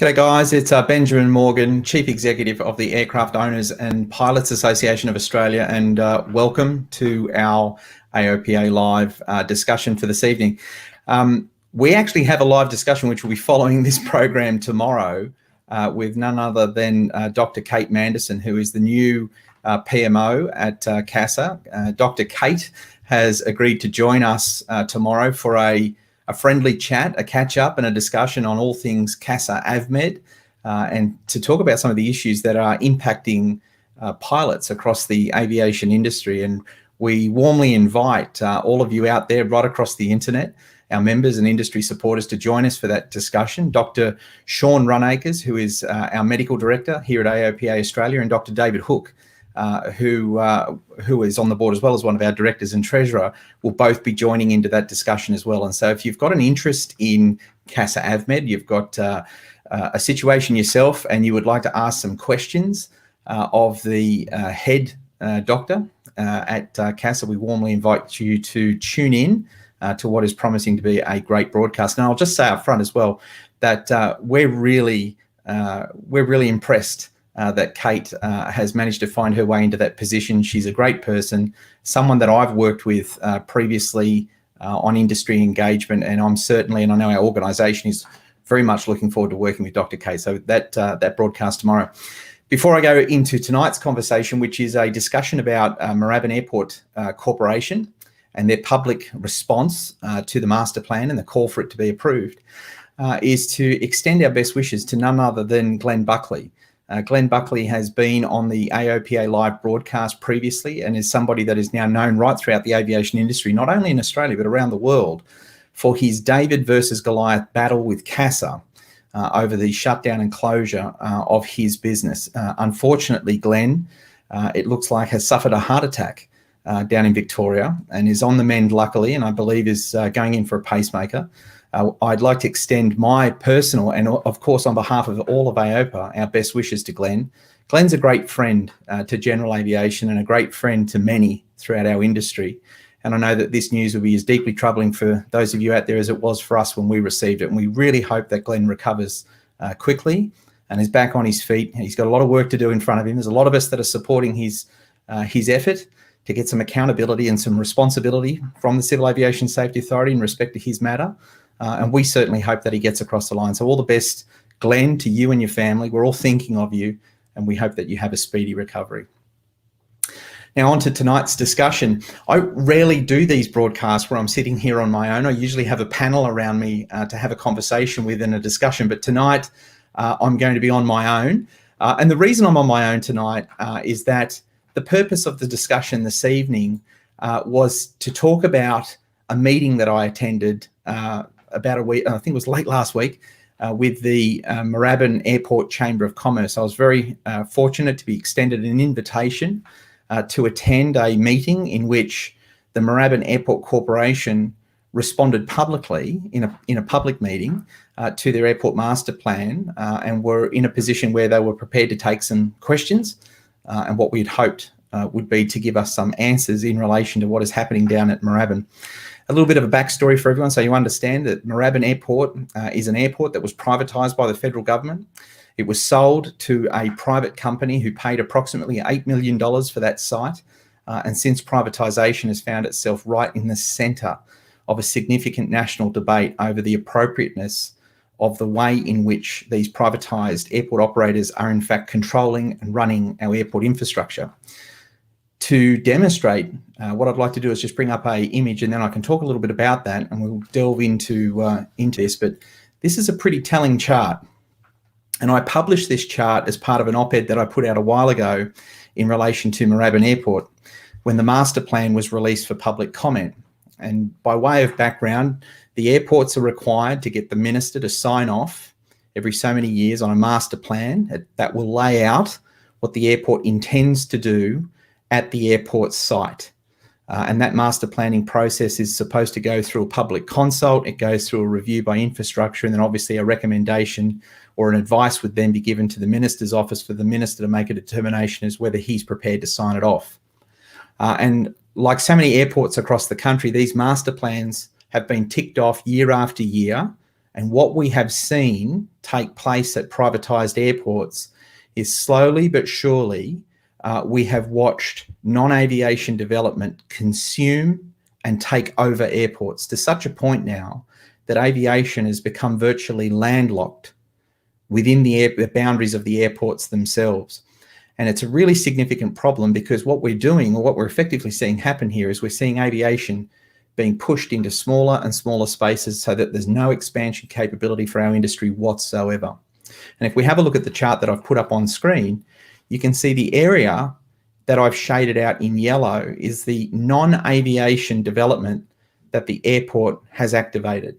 G'day guys, it's Benjamin Morgan, Chief Executive of the Aircraft Owners and Pilots Association of Australia, and welcome to our AOPA live discussion for this evening. We actually have a live discussion which will be following this program tomorrow with none other than Dr. Kate Manderson, who is the new PMO at CASA. Dr. Kate has agreed to join us tomorrow for a friendly chat, a catch-up and a discussion on all things CASA AVMED, and to talk about some of the issues that are impacting pilots across the aviation industry. And we warmly invite all of you out there right across the internet, our members and industry supporters, to join us for that discussion. Dr. Sean Runacres, who is our Medical Director here at AOPA Australia, and Dr. David Hook, who is on the board as well as one of our directors and treasurer, will both be joining into that discussion as well. And so if you've got an interest in CASA AVMED, you've got a situation yourself and you would like to ask some questions of the head doctor at CASA, we warmly invite you to tune in to what is promising to be a great broadcast. And I'll just say up front as well that we're really impressed that Kate has managed to find her way into that position. She's a great person, someone that I've worked with previously on industry engagement, and I'm certainly, and I know our organisation is very much looking forward to working with Dr. Kate. So that broadcast tomorrow. Before I go into tonight's conversation, which is a discussion about Moorabbin Airport Corporation and their public response to the master plan and the call for it to be approved, is to extend our best wishes to none other than Glenn Buckley. Glenn Buckley has been on the AOPA live broadcast previously and is somebody that is now known right throughout the aviation industry, not only in Australia, but around the world, for his David versus Goliath battle with CASA over the shutdown and closure of his business. Unfortunately, Glenn, it looks like, has suffered a heart attack down in Victoria and is on the mend, luckily, and I believe is going in for a pacemaker. I'd like to extend my personal and, of course, on behalf of all of AOPA, our best wishes to Glenn. Glenn's a great friend to general aviation and a great friend to many throughout our industry. And I know that this news will be as deeply troubling for those of you out there as it was for us when we received it. And we really hope that Glenn recovers quickly and is back on his feet. He's got a lot of work to do in front of him. There's a lot of us that are supporting his effort to get some accountability and some responsibility from the Civil Aviation Safety Authority in respect to his matter. And we certainly hope that he gets across the line. So all the best, Glenn, to you and your family. We're all thinking of you, and we hope that you have a speedy recovery. Now on to tonight's discussion. I rarely do these broadcasts where I'm sitting here on my own. I usually have a panel around me to have a conversation with and a discussion, but tonight I'm going to be on my own. And the reason I'm on my own tonight is that the purpose of the discussion this evening was to talk about a meeting that I attended about a week, I think it was late last week, with the Moorabbin Airport Chamber of Commerce. I was very fortunate to be extended an invitation to attend a meeting in which the Moorabbin Airport Corporation responded publicly in a public meeting to their airport master plan, and were in a position where they were prepared to take some questions and what we had hoped would be to give us some answers in relation to what is happening down at Moorabbin. A little bit of a backstory for everyone so you understand that Moorabbin Airport is an airport that was privatised by the federal government. It was sold to a private company who paid approximately $8 million for that site, and since privatisation has found itself right in the centre of a significant national debate over the appropriateness of the way in which these privatised airport operators are in fact controlling and running our airport infrastructure. To demonstrate what I'd like to do is just bring up an image, and then I can talk a little bit about that, and we'll delve into this. But this is a pretty telling chart, and I published this chart as part of an op-ed that I put out a while ago in relation to Moorabbin Airport when the master plan was released for public comment. And by way of background, the airports are required to get the minister to sign off every so many years on a master plan that will lay out what the airport intends to do at the airport site. And that master planning process is supposed to go through a public consult. It goes through a review by infrastructure, and then obviously a recommendation or an advice would then be given to the minister's office for the minister to make a determination as whether he's prepared to sign it off. And like so many airports across the country, these master plans have been ticked off year after year And what we have seen take place at privatised airports is slowly but surely we have watched non-aviation development consume and take over airports to such a point now that aviation has become virtually landlocked within the boundaries of the airports themselves. And it's a really significant problem, because what we're doing, or what we're effectively seeing happen here, is we're seeing aviation being pushed into smaller and smaller spaces so that there's no expansion capability for our industry whatsoever. And if we have a look at the chart that I've put up on screen, you can see the area that I've shaded out in yellow is the non-aviation development that the airport has activated.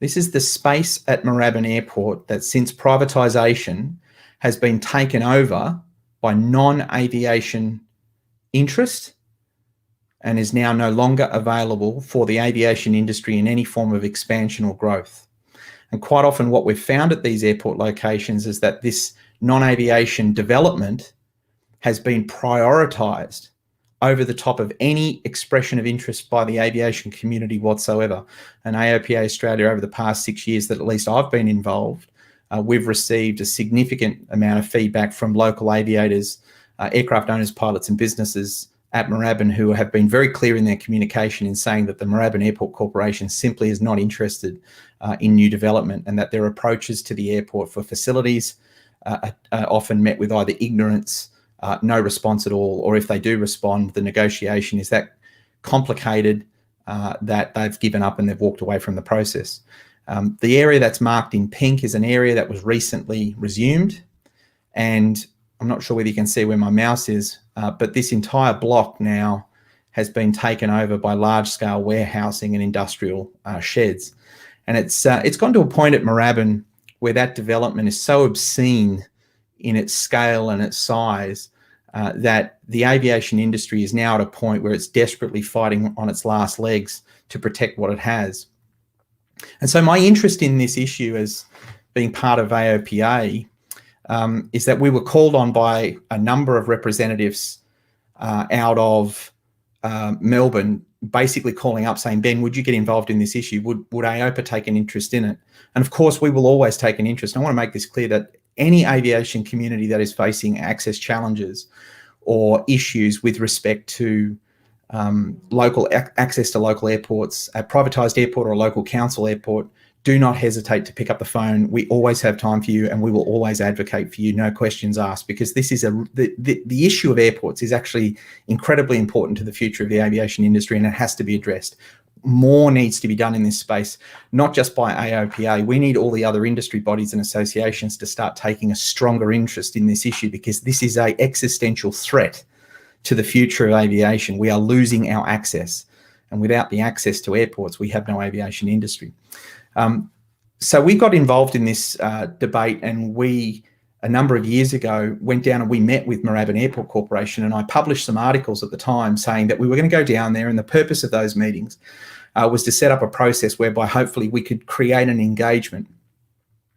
This is the space at Moorabbin Airport that, since privatisation, has been taken over by non-aviation interest and is now no longer available for the aviation industry in any form of expansion or growth. And quite often what we've found at these airport locations is that this non-aviation development has been prioritised over the top of any expression of interest by the aviation community whatsoever. And AOPA Australia, over the past 6 years that at least I've been involved, we've received a significant amount of feedback from local aviators, aircraft owners, pilots and businesses at Moorabbin, who have been very clear in their communication in saying that the Moorabbin Airport Corporation simply is not interested in new development, and that their approaches to the airport for facilities are often met with either ignorance, no response at all, or if they do respond, the negotiation is that complicated that they've given up and they've walked away from the process. The area that's marked in pink is an area that was recently resumed, and I'm not sure whether you can see where my mouse is, but this entire block now has been taken over by large-scale warehousing and industrial sheds. And it's gone to a point at Moorabbin where that development is so obscene in its scale and its size that the aviation industry is now at a point where it's desperately fighting on its last legs to protect what it has. And so my interest in this issue as being part of AOPA is that we were called on by a number of representatives out of Melbourne, basically calling up saying, Ben, would you get involved in this issue? Would AOPA take an interest in it? And of course, we will always take an interest. And I want to make this clear that any aviation community that is facing access challenges or issues with respect to local access to local airports, a privatised airport or a local council airport, do not hesitate to pick up the phone. We always have time for you, and we will always advocate for you, no questions asked, because this is the issue of airports is actually incredibly important to the future of the aviation industry, and it has to be addressed. More needs to be done in this space, not just by AOPA. We need all the other industry bodies and associations to start taking a stronger interest in this issue, because this is an existential threat to the future of aviation. We are losing our access, and without the access to airports, we have no aviation industry. So we got involved in this debate, and we, a number of years ago, went down and we met with Moorabbin Airport Corporation, and I published some articles at the time saying that we were going to go down there, and the purpose of those meetings was to set up a process whereby hopefully we could create an engagement.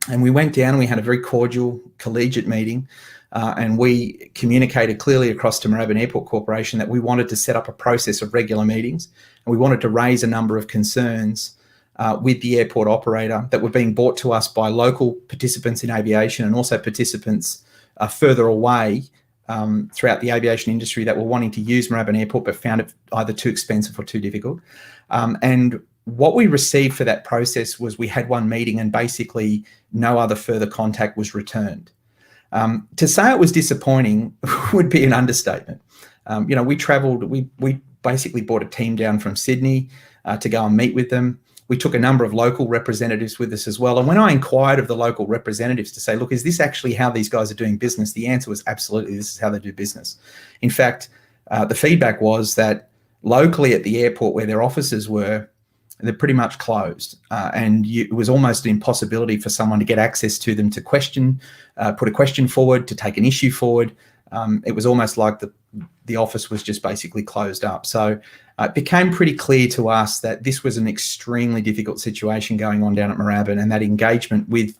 And we went down and we had a very cordial, collegiate meeting, and we communicated clearly across to Moorabbin Airport Corporation that we wanted to set up a process of regular meetings, and we wanted to raise a number of concerns with the airport operator that were being brought to us by local participants in aviation, and also participants further away throughout the aviation industry that were wanting to use Moorabbin Airport but found it either too expensive or too difficult. And what we received for that process was we had one meeting, and basically no other further contact was returned. To say it was disappointing would be an understatement. We travelled, we basically brought a team down from Sydney to go and meet with them. We took a number of local representatives with us as well. And when I inquired of the local representatives to say, look, is this actually how these guys are doing business? The answer was absolutely, this is how they do business. In fact, the feedback was that locally at the airport where their offices were, they're pretty much closed. It was almost an impossibility for someone to get access to them to question, put a question forward, to take an issue forward. It was almost like the office was just basically closed up. So it became pretty clear to us that this was an extremely difficult situation going on down at Moorabbin, and that engagement with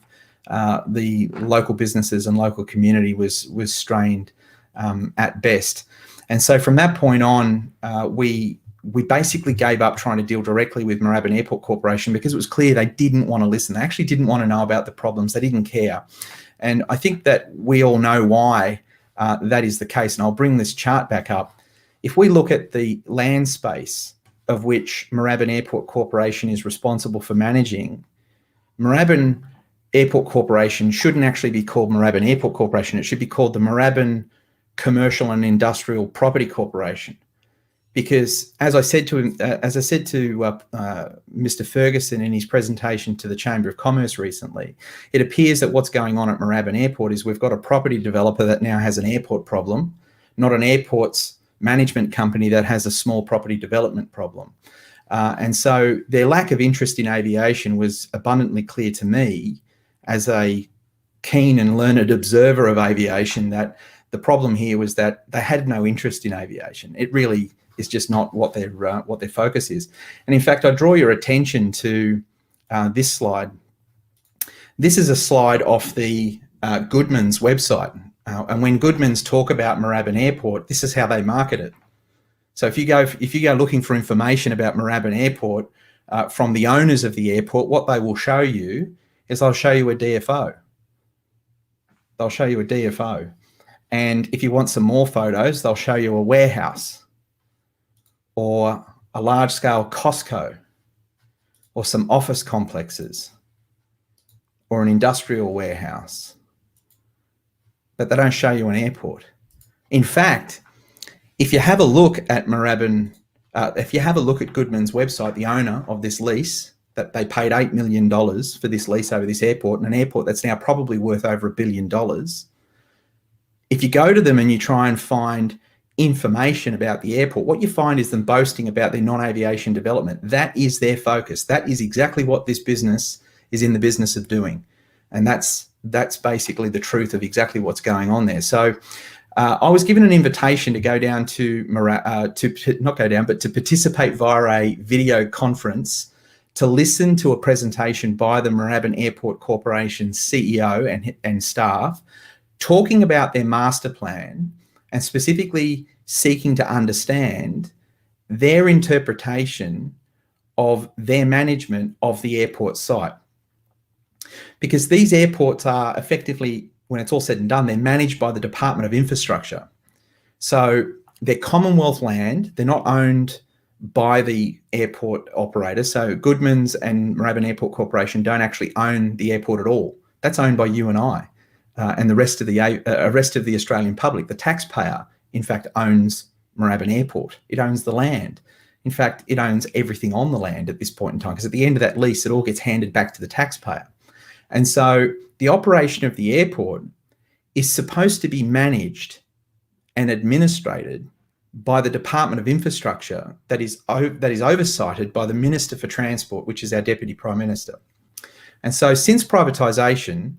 the local businesses and local community was strained at best. And so from that point on, we we basically gave up trying to deal directly with Moorabbin Airport Corporation because it was clear they didn't want to listen. They actually didn't want to know about the problems. They didn't care. And I think that we all know why that is the case. And I'll bring this chart back up. If we look at the land space of which Moorabbin Airport Corporation is responsible for managing, Moorabbin Airport Corporation shouldn't actually be called Moorabbin Airport Corporation. It should be called the Moorabbin Commercial and Industrial Property Corporation. Because as I said to Mr. Ferguson in his presentation to the Chamber of Commerce recently, it appears that what's going on at Moorabbin Airport is we've got a property developer that now has an airport problem, not an airport's management company that has a small property development problem. And so their lack of interest in aviation was abundantly clear to me as a keen and learned observer of aviation, that the problem here was that they had no interest in aviation. It really is just not what their focus is. And in fact, I draw your attention to this slide. This is a slide off the Goodman's website. And when Goodman's talk about Moorabbin Airport, this is how they market it. So if you go looking for information about Moorabbin Airport from the owners of the airport, what they will show you is they'll show you a DFO. They'll show you a DFO. And if you want some more photos, they'll show you a warehouse or a large-scale Costco or some office complexes or an industrial warehouse. But they don't show you an airport. In fact, if you have a look at Moorabbin, if you have a look at Goodman's website, the owner of this lease, that they paid $8 million for this lease over this airport, and an airport that's now probably worth over $1 billion. If you go to them and you try and find information about the airport, what you find is them boasting about their non-aviation development. That is their focus. That is exactly what this business is in the business of doing. And that's basically the truth of exactly what's going on there. So I was given an invitation to go down to to participate via a video conference to listen to a presentation by the Moorabbin Airport Corporation CEO and staff talking about their master plan and specifically seeking to understand their interpretation of their management of the airport site. Because these airports are effectively, when it's all said and done, they're managed by the Department of Infrastructure. So they're Commonwealth land, they're not owned by the airport operator. So Goodman's and Moorabbin Airport Corporation don't actually own the airport at all. That's owned by you and I and the rest of the Australian public. The taxpayer, in fact, owns Moorabbin Airport. It owns the land. In fact, it owns everything on the land at this point in time, because at the end of that lease, it all gets handed back to the taxpayer. And so the operation of the airport is supposed to be managed and administrated by the Department of Infrastructure that is oversighted by the Minister for Transport, which is our Deputy Prime Minister. And so since privatisation,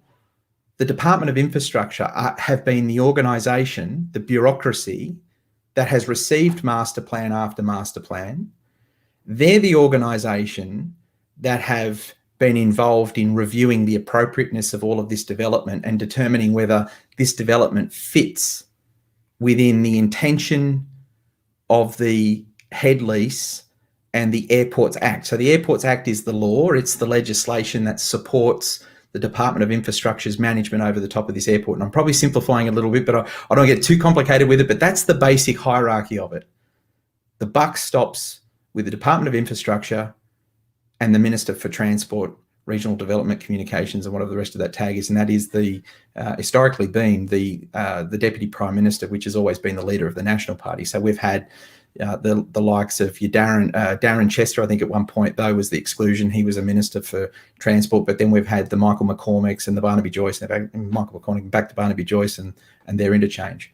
the Department of Infrastructure have been the organisation, the bureaucracy that has received master plan after master plan. They're the organisation that have been involved in reviewing the appropriateness of all of this development and determining whether this development fits within the intention of the head lease and the Airports Act. So the Airports Act is the law. It's the legislation that supports the Department of Infrastructure's management over the top of this airport. And I'm probably simplifying a little bit, but I don't get too complicated with it, but that's the basic hierarchy of it. The buck stops with the Department of Infrastructure and the Minister for Transport, Regional Development, Communications, and whatever the rest of that tag is. And that is the historically been the Deputy Prime Minister, which has always been the leader of the National Party. So we've had the likes of your Darren Chester, I think at one point, though, was the exclusion. He was a Minister for Transport, but then we've had the Michael McCormicks and the Barnaby Joyce, and Michael McCormick back to Barnaby Joyce and their interchange.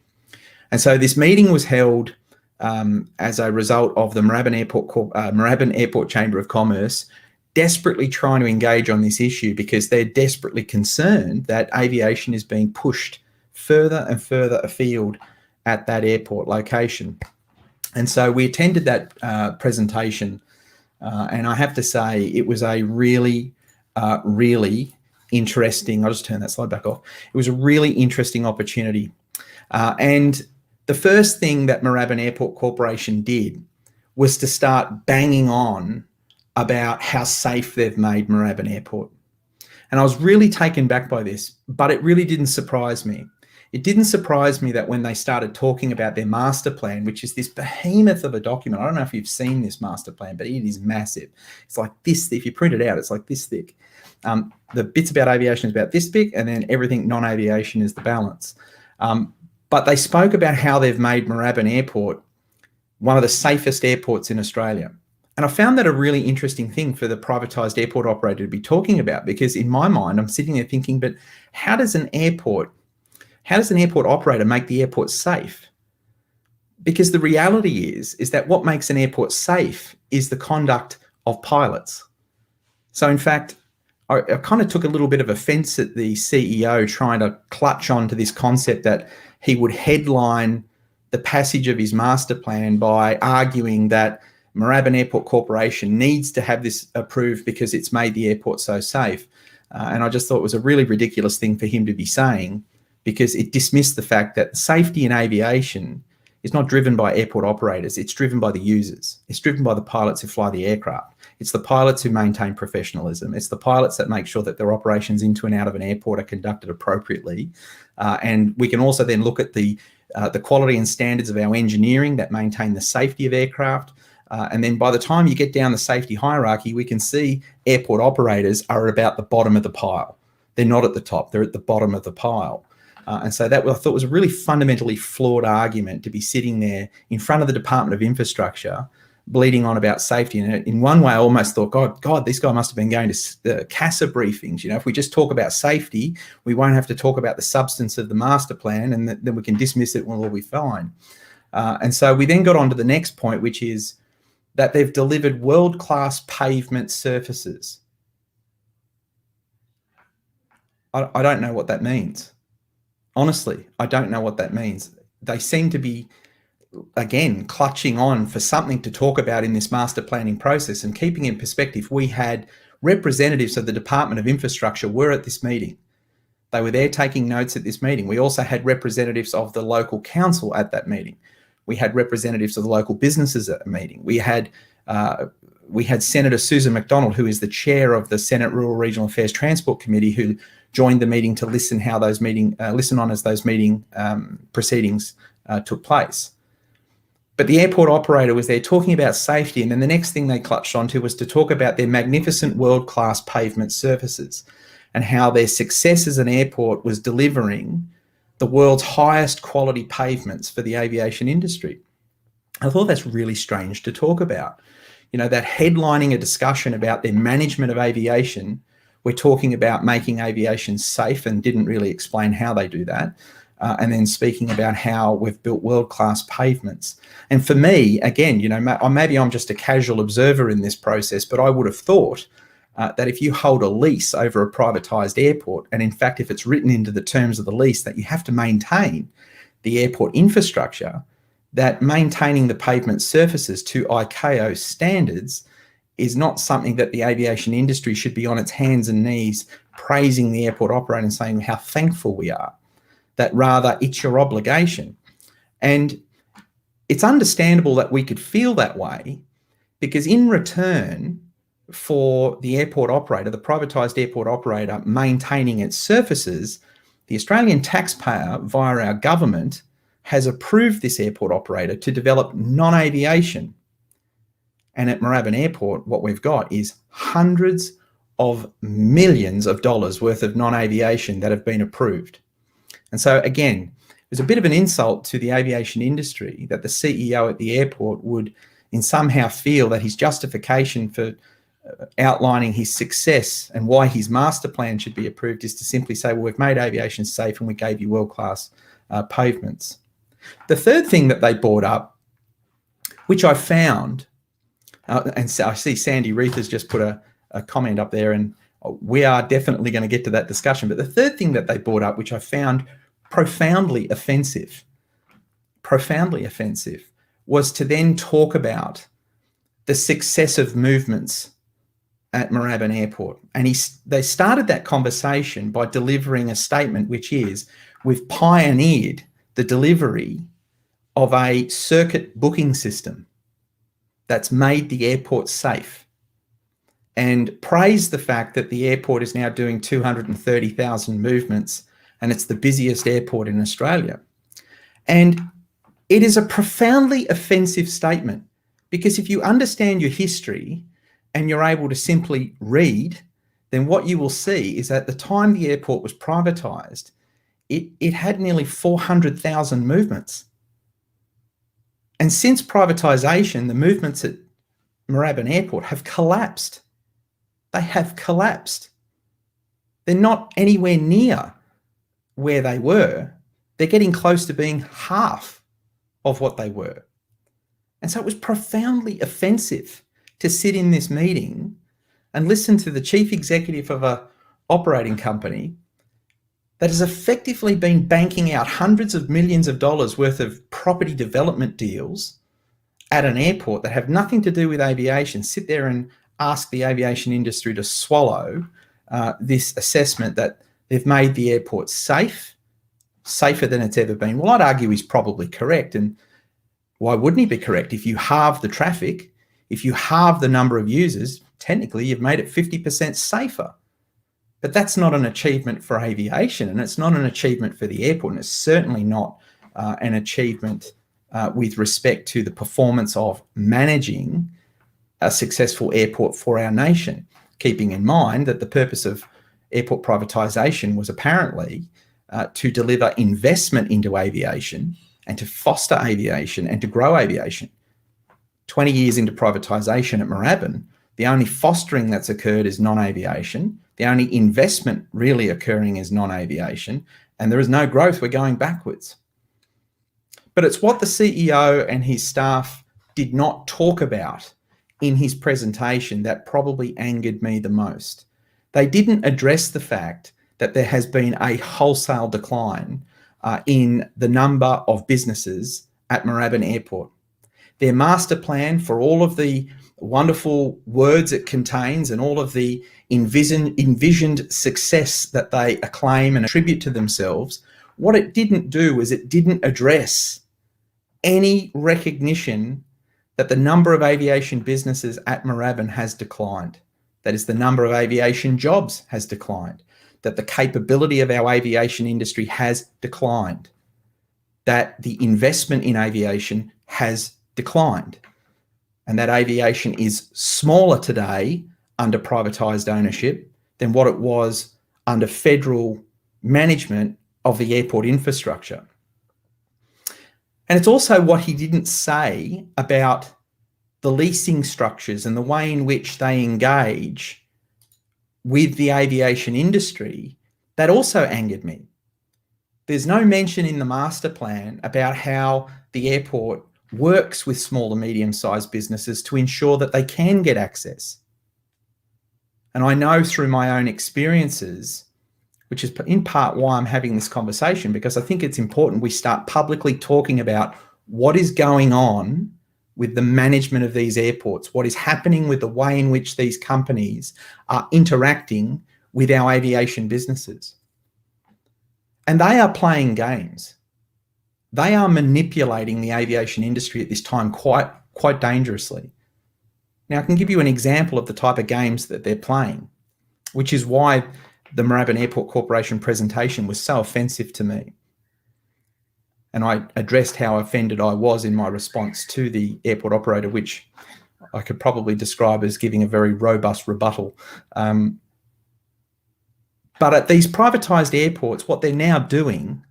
And so this meeting was held as a result of the Moorabbin Airport Chamber of Commerce desperately trying to engage on this issue, because they're desperately concerned that aviation is being pushed further and further afield at that airport location. And so we attended that presentation, and I have to say it was a really, really interesting, I'll just turn that slide back off. It was a really interesting opportunity. And the first thing that Moorabbin Airport Corporation did was to start banging on about how safe they've made Moorabbin Airport. And I was really taken back by this, but it really didn't surprise me. It didn't surprise me that when they started talking about their master plan, which is this behemoth of a document. I don't know if you've seen this master plan, but it is massive. It's like this, if you print it out, it's like this thick. The bits about aviation is about this big, and then everything non-aviation is the balance. But they spoke about how they've made Moorabbin Airport one of the safest airports in Australia. And I found that a really interesting thing for the privatised airport operator to be talking about, because in my mind, I'm sitting there thinking, but how does an airport operator make the airport safe? Because the reality is that what makes an airport safe is the conduct of pilots. So in fact, I kind of took a little bit of offence at the CEO trying to clutch onto this concept that he would headline the passage of his master plan by arguing that Moorabbin Airport Corporation needs to have this approved because it's made the airport so safe. And I just thought it was a really ridiculous thing for him to be saying, because it dismissed the fact that safety in aviation is not driven by airport operators. It's driven by the users. It's driven by the pilots who fly the aircraft. It's the pilots who maintain professionalism. It's the pilots that make sure that their operations into and out of an airport are conducted appropriately. And we can also then look at the quality and standards of our engineering that maintain the safety of aircraft. And then by the time you get down the safety hierarchy, we can see airport operators are about the bottom of the pile. They're not at the top, they're at the bottom of the pile. And so that I thought was a really fundamentally flawed argument to be sitting there in front of the Department of Infrastructure bleeding on about safety. And in one way, I almost thought, God, this guy must have been going to CASA briefings. You know, if we just talk about safety, we won't have to talk about the substance of the master plan, and then we can dismiss it and we'll be fine. And so we then got on to the next point, which is that they've delivered world-class pavement surfaces. I don't know what that means. Honestly, I don't know what that means. They seem to be, again, clutching on for something to talk about in this master planning process. And keeping in perspective, we had representatives of the Department of Infrastructure were at this meeting. They were there taking notes at this meeting. We also had representatives of the local council at that meeting. We had representatives of the local businesses at the meeting. We had Senator Susan McDonald, who is the chair of the Senate Rural Regional Affairs Transport Committee, who joined the meeting to listen on as those meeting proceedings took place. But the airport operator was there talking about safety, and then the next thing they clutched onto was to talk about their magnificent world-class pavement surfaces and how their success as an airport was delivering the world's highest quality pavements for the aviation industry. I thought that's really strange to talk about. You know, that headlining a discussion about their management of aviation, we're talking about making aviation safe and didn't really explain how they do that. And then speaking about how we've built world-class pavements. And for me, again, you know, maybe I'm just a casual observer in this process, but I would have thought that if you hold a lease over a privatised airport, and in fact, if it's written into the terms of the lease that you have to maintain the airport infrastructure, that maintaining the pavement surfaces to ICAO standards is not something that the aviation industry should be on its hands and knees praising the airport operator and saying how thankful we are, that rather it's your obligation. And it's understandable that we could feel that way, because in return for the airport operator, the privatised airport operator, maintaining its surfaces, the Australian taxpayer via our government has approved this airport operator to develop non-aviation. And at Moorabbin Airport, what we've got is hundreds of millions of dollars worth of non-aviation that have been approved. And so again, there's a bit of an insult to the aviation industry that the CEO at the airport would somehow feel that his justification for outlining his success and why his master plan should be approved is to simply say, well, we've made aviation safe and we gave you world-class pavements. The third thing that they brought up, which I found, and so I see Sandy Reith has just put a comment up there, and we are definitely going to get to that discussion. But the third thing that they brought up, which I found profoundly offensive, was to then talk about the successive movements at Moorabbin Airport. And they started that conversation by delivering a statement, which is, we've pioneered the delivery of a circuit booking system that's made the airport safe, and praised the fact that the airport is now doing 230,000 movements and it's the busiest airport in Australia. And it is a profoundly offensive statement, because if you understand your history and you're able to simply read, then what you will see is at the time the airport was privatised, it had nearly 400,000 movements. And since privatisation, the movements at Moorabbin Airport have collapsed. They have collapsed. They're not anywhere near where they were. They're getting close to being half of what they were. And so it was profoundly offensive to sit in this meeting and listen to the chief executive of an operating company that has effectively been banking out hundreds of millions of dollars worth of property development deals at an airport that have nothing to do with aviation, sit there and ask the aviation industry to swallow this assessment that they've made the airport safe, safer than it's ever been. Well, I'd argue he's probably correct. And why wouldn't he be correct? If you halve the traffic, if you halve the number of users, technically you've made it 50% safer. But that's not an achievement for aviation, and it's not an achievement for the airport, and it's certainly not an achievement with respect to the performance of managing a successful airport for our nation, keeping in mind that the purpose of airport privatisation was apparently to deliver investment into aviation and to foster aviation and to grow aviation. 20 years into privatisation at Moorabbin, the only fostering that's occurred is non-aviation. The only investment really occurring is non-aviation, and there is no growth. We're going backwards. But it's what the CEO and his staff did not talk about in his presentation that probably angered me the most. They didn't address the fact that there has been a wholesale decline in the number of businesses at Moorabbin Airport. Their master plan, for all of the wonderful words it contains and all of the envisioned success that they acclaim and attribute to themselves, what it didn't do is it didn't address any recognition that the number of aviation businesses at Moorabbin has declined. That is, the number of aviation jobs has declined. That the capability of our aviation industry has declined. That the investment in aviation has declined. And that aviation is smaller today under privatised ownership than what it was under federal management of the airport infrastructure. And it's also what he didn't say about the leasing structures and the way in which they engage with the aviation industry that also angered me. There's no mention in the master plan about how the airport works with small and medium-sized businesses to ensure that they can get access. And I know through my own experiences, which is in part why I'm having this conversation, because I think it's important we start publicly talking about what is going on with the management of these airports, what is happening with the way in which these companies are interacting with our aviation businesses. And they are playing games. They are manipulating the aviation industry at this time quite dangerously. Now, I can give you an example of the type of games that they're playing, which is why the Moorabbin Airport Corporation presentation was so offensive to me. And I addressed how offended I was in my response to the airport operator, which I could probably describe as giving a very robust rebuttal. But at these privatised airports, what they're now doing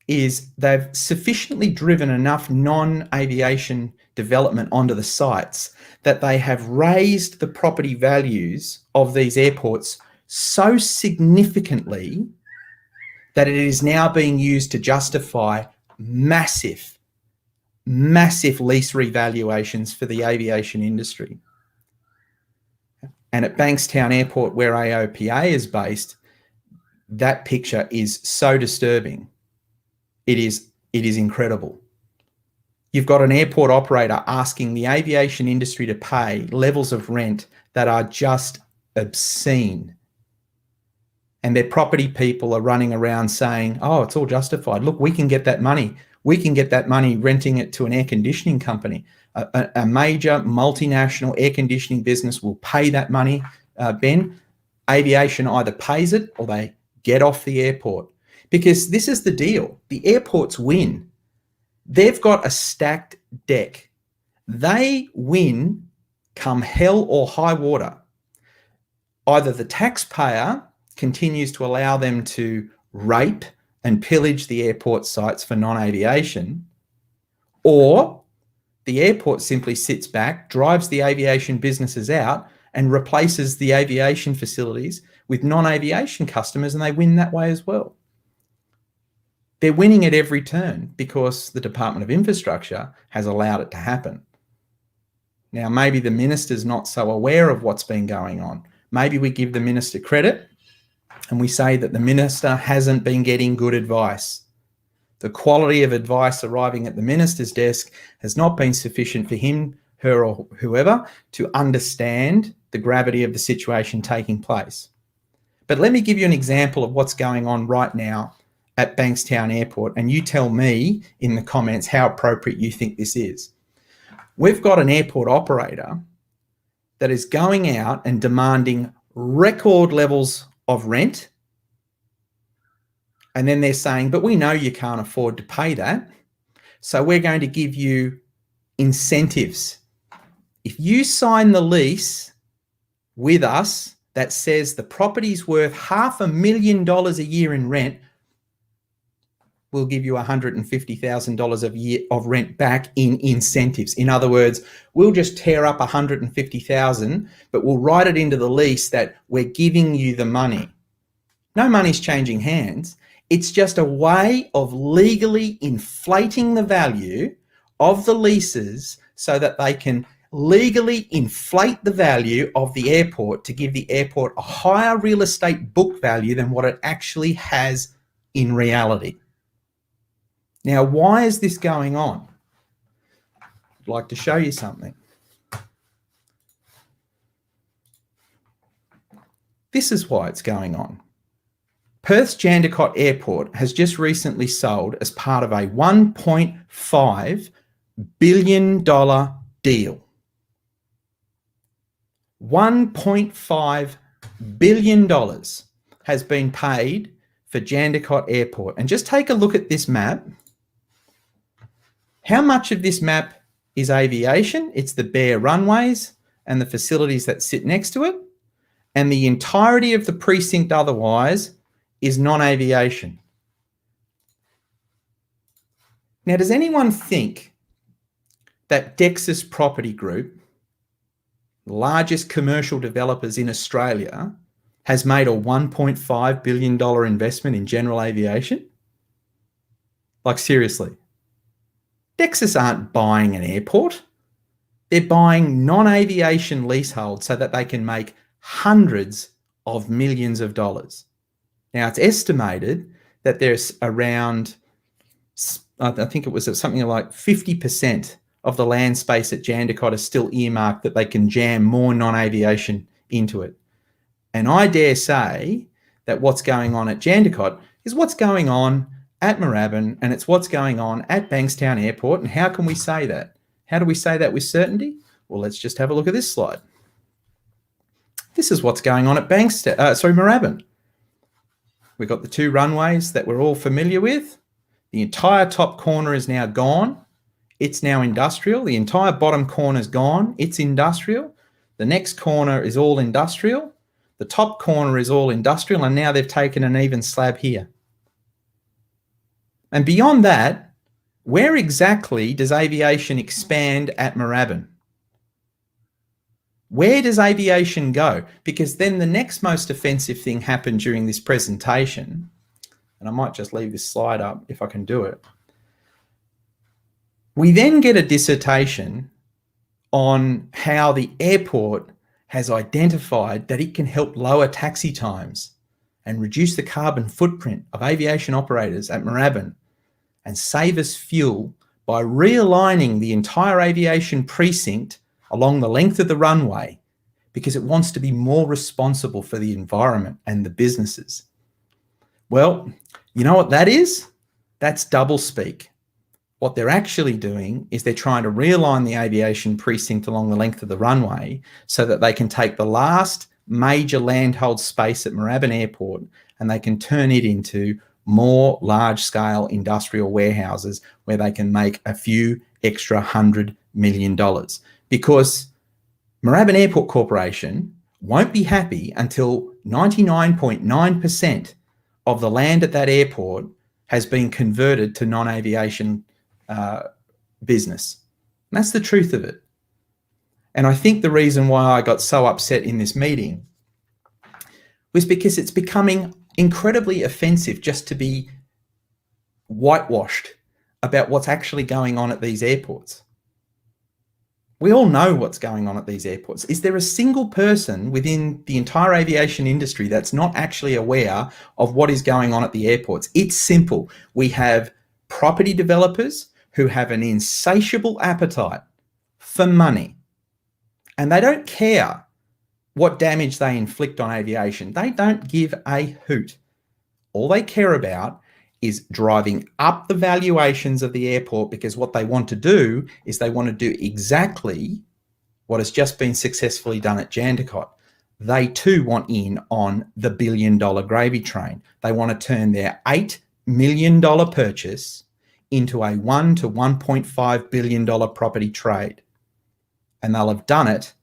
is they've sufficiently driven enough non-aviation development onto the sites that they have raised the property values of these airports so significantly that it is now being used to justify massive lease revaluations for the aviation industry. And at Bankstown Airport, where AOPA is based, that picture is so disturbing. It is incredible. You've got an airport operator asking the aviation industry to pay levels of rent that are just obscene. and their property people are running around saying, oh, it's all justified. Look, we can get that money. We can get that money renting it to an air conditioning company. A major multinational air conditioning business will pay that money, Ben. Aviation either pays it or they get off the airport. Because this is the deal. The airports win. They've got a stacked deck. They win come hell or high water. Either the taxpayer continues to allow them to rape and pillage the airport sites for non-aviation, or the airport simply sits back, drives the aviation businesses out, and replaces the aviation facilities with non-aviation customers, and they win that way as well. They're winning at every turn because the Department of Infrastructure has allowed it to happen. Now, maybe the minister's not so aware of what's been going on. Maybe we give the minister credit and we say that the minister hasn't been getting good advice. The quality of advice arriving at the minister's desk has not been sufficient for him, her, or whoever to understand the gravity of the situation taking place. But let me give you an example of what's going on right now at Bankstown Airport, and you tell me in the comments how appropriate you think this is. We've got an airport operator that is going out and demanding record levels of rent, and then they're saying, but we know you can't afford to pay that, so we're going to give you incentives. If you sign the lease with us that says the property's worth $500,000 a year in rent, we'll give you $150,000 a year of rent back in incentives. In other words, we'll just tear up $150,000, but we'll write it into the lease that we're giving you the money. No money's changing hands. It's just a way of legally inflating the value of the leases so that they can legally inflate the value of the airport to give the airport a higher real estate book value than what it actually has in reality. Now, why is this going on? I'd like to show you something. This is why it's going on. Perth's Jandakot Airport has just recently sold as part of a $1.5 billion deal. $1.5 billion has been paid for Jandakot Airport. And just take a look at this map. How much of this map is aviation? It's the bare runways and the facilities that sit next to it. And the entirety of the precinct otherwise is non-aviation. Now, does anyone think that Dexus Property Group, the largest commercial developers in Australia, has made a $1.5 billion investment in general aviation? Like, seriously. Dexus aren't buying an airport. They're buying non-aviation leasehold so that they can make hundreds of millions of dollars. Now, it's estimated that there's around, I think it was something like 50% of the land space at Jandakot is still earmarked that they can jam more non-aviation into it. And I dare say that what's going on at Jandakot is what's going on at Moorabbin, and it's what's going on at Bankstown Airport. And how can we say that? How do we say that with certainty? Well, let's just have a look at this slide. This is what's going on at Moorabbin. We've got the two runways that we're all familiar with. The entire top corner is now gone. It's now industrial. The entire bottom corner is gone. It's industrial. The next corner is all industrial. The top corner is all industrial, and now they've taken an even slab here. And beyond that, where exactly does aviation expand at Moorabbin? Where does aviation go? Because then the next most offensive thing happened during this presentation, and I might just leave this slide up if I can do it. We then get a dissertation on how the airport has identified that it can help lower taxi times and reduce the carbon footprint of aviation operators at Moorabbin and save us fuel by realigning the entire aviation precinct along the length of the runway because it wants to be more responsible for the environment and the businesses. Well, you know what that is? That's double speak. What they're actually doing is they're trying to realign the aviation precinct along the length of the runway so that they can take the last major landhold space at Moorabbin Airport and they can turn it into more large-scale industrial warehouses where they can make a few extra $100 million. Because Moorabbin Airport Corporation won't be happy until 99.9% of the land at that airport has been converted to non-aviation business. And that's the truth of it. And I think the reason why I got so upset in this meeting was because it's becoming incredibly offensive just to be whitewashed about what's actually going on at these airports. We all know what's going on at these airports. Is there a single person within the entire aviation industry that's not actually aware of what is going on at the airports? It's simple. We have property developers who have an insatiable appetite for money, and they don't care what damage they inflict on aviation. They don't give a hoot. All they care about is driving up the valuations of the airport, because what they want to do is they want to do exactly what has just been successfully done at Jandakot. They too want in on the billion-dollar gravy train. They want to turn their $8 million purchase into a $1 to $1.5 billion property trade. And they'll have done it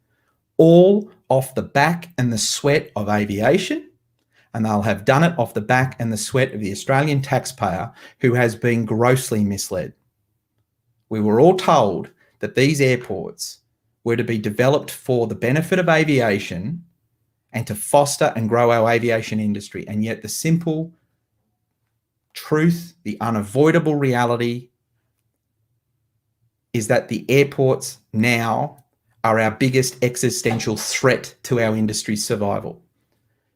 all off the back and the sweat of aviation, and they'll have done it off the back and the sweat of the Australian taxpayer, who has been grossly misled. We were all told that these airports were to be developed for the benefit of aviation and to foster and grow our aviation industry. And yet the simple truth, the unavoidable reality, is that the airports now are our biggest existential threat to our industry's survival.